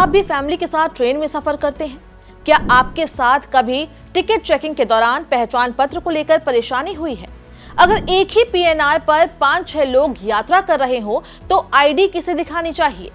आप भी फैमिली के साथ ट्रेन में सफर करते हैं? क्या आपके साथ कभी टिकट चेकिंग के दौरान पहचान पत्र को लेकर परेशानी हुई है? अगर एक ही पीएनआर पर 5-6 लोग यात्रा कर रहे हो तो आईडी किसे दिखानी चाहिए?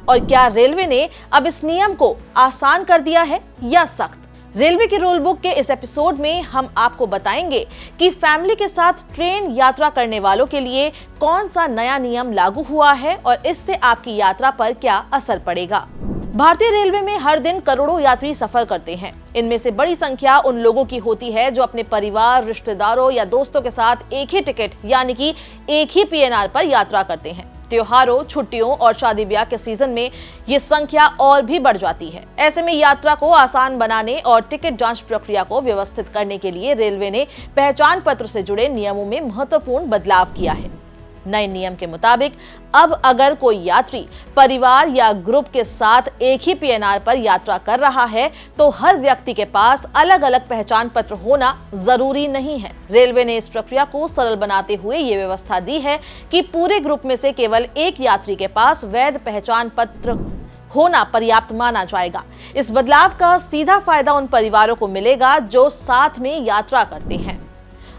और क्या रेलवे ने अब इस नियम को आसान कर दिया है या सख्त? रेलवे के रूल बुक के इस एपिसोड में हम आपको बताएंगे कि फैमिली के साथ ट्रेन यात्रा करने वालों के लिए कौन सा नया नियम लागू हुआ है और इससे आपकी यात्रा पर क्या असर पड़ेगा। भारतीय रेलवे में हर दिन करोड़ों यात्री सफर करते हैं। इनमें से बड़ी संख्या उन लोगों की होती है जो अपने परिवार, रिश्तेदारों या दोस्तों के साथ एक ही टिकट यानी कि एक ही पीएनआर पर यात्रा करते हैं। त्योहारों, छुट्टियों और शादी ब्याह के सीजन में ये संख्या और भी बढ़ जाती है। ऐसे में यात्रा को आसान बनाने और टिकट जांच प्रक्रिया को व्यवस्थित करने के लिए रेलवे ने पहचान पत्र से जुड़े नियमों में महत्वपूर्ण बदलाव किया है। नए नियम के मुताबिक अब अगर कोई यात्री परिवार या ग्रुप के साथ एक ही पीएनआर पर यात्रा कर रहा है तो हर व्यक्ति के पास अलग अलग पहचान पत्र होना जरूरी नहीं है। रेलवे ने इस प्रक्रिया को सरल बनाते हुए ये व्यवस्था दी है कि पूरे ग्रुप में से केवल एक यात्री के पास वैध पहचान पत्र होना पर्याप्त माना जाएगा। इस बदलाव का सीधा फायदा उन परिवारों को मिलेगा जो साथ में यात्रा करते हैं।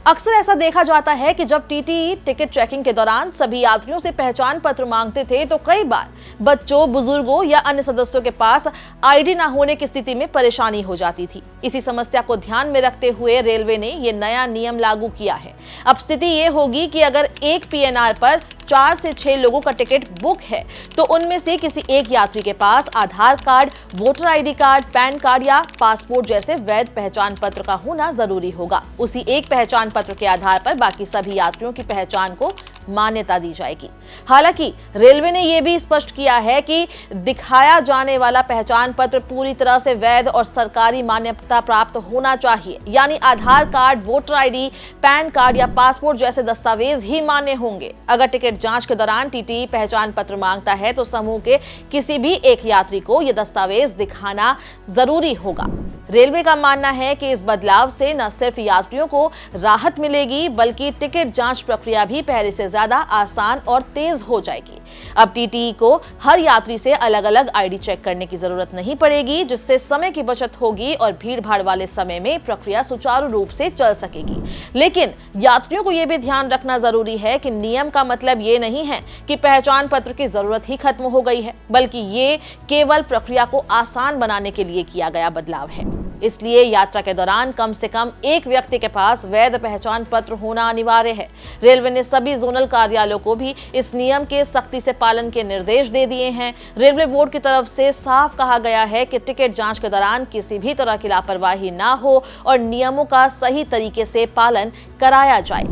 अक्सर ऐसा देखा जाता है कि जब टीटीई टिकट चेकिंग के दौरान सभी यात्रियों से पहचान पत्र मांगते थे तो कई बार बच्चों, बुजुर्गों या अन्य सदस्यों के पास आईडी न होने की स्थिति में परेशानी हो जाती थी। इसी समस्या को ध्यान में रखते हुए रेलवे ने ये नया नियम लागू किया है। अब स्थिति ये होगी कि अगर एक पीएनआर पर 4 से 6 लोगों का टिकट बुक है तो उनमें से किसी एक यात्री के पास Aadhaar card, voter ID card, PAN card या पासपोर्ट जैसे वैध पहचान पत्र का होना जरूरी होगा। उसी एक पहचान पत्र के आधार पर बाकी सभी यात्रियों की पहचान को मान्यता दी जाएगी। हालांकि रेलवे ने यह भी स्पष्ट किया है कि दिखाया जाने वाला पहचान पत्र पूरी तरह से वैध और सरकारी मान्यता प्राप्त होना चाहिए, यानी Aadhaar card, voter ID, PAN card या पासपोर्ट जैसे दस्तावेज ही मान्य होंगे। अगर टिकट जांच के दौरान टीटीई पहचान पत्र मांगता है तो समूह के किसी भी एक यात्री को यह दस्तावेज दिखाना जरूरी होगा। रेलवे का मानना है कि इस बदलाव से न सिर्फ यात्रियों को राहत मिलेगी बल्कि टिकट जांच प्रक्रिया भी पहले से ज्यादा आसान और तेज हो जाएगी। अब टीटीई को हर यात्री से अलग अलग आईडी चेक करने की जरूरत नहीं पड़ेगी, जिससे समय की बचत होगी और भीड़ भाड़ वाले समय में प्रक्रिया सुचारू रूप से चल सकेगी। लेकिन यात्रियों को यह भी ध्यान रखना जरूरी है कि नियम का मतलब ये नहीं है कि पहचान पत्र की जरूरत ही खत्म हो गई है, बल्कि ये केवल प्रक्रिया को आसान बनाने के लिए किया गया बदलाव है। इसलिए यात्रा के दौरान कम से कम एक व्यक्ति के पास वैध पहचान पत्र होना अनिवार्य है। रेलवे ने सभी जोनल कार्यालयों को भी इस नियम के सख्ती से पालन के निर्देश दे दिए हैं। रेलवे बोर्ड की तरफ से साफ कहा गया है कि टिकट जांच के दौरान किसी भी तरह की लापरवाही ना हो और नियमों का सही तरीके से पालन कराया जाए।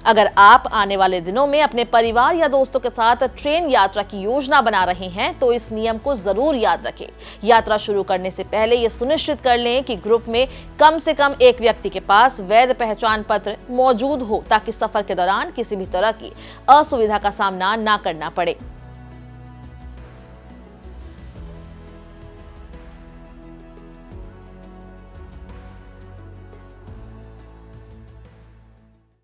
अगर आप आने वाले दिनों में अपने परिवार या दोस्तों के साथ ट्रेन यात्रा की योजना बना रहे हैं तो इस नियम को जरूर याद रखें। यात्रा शुरू करने से पहले ये सुनिश्चित कर लें कि ग्रुप में कम से कम एक व्यक्ति के पास वैध पहचान पत्र मौजूद हो ताकि सफर के दौरान किसी भी तरह की असुविधा का सामना ना करना पड़े।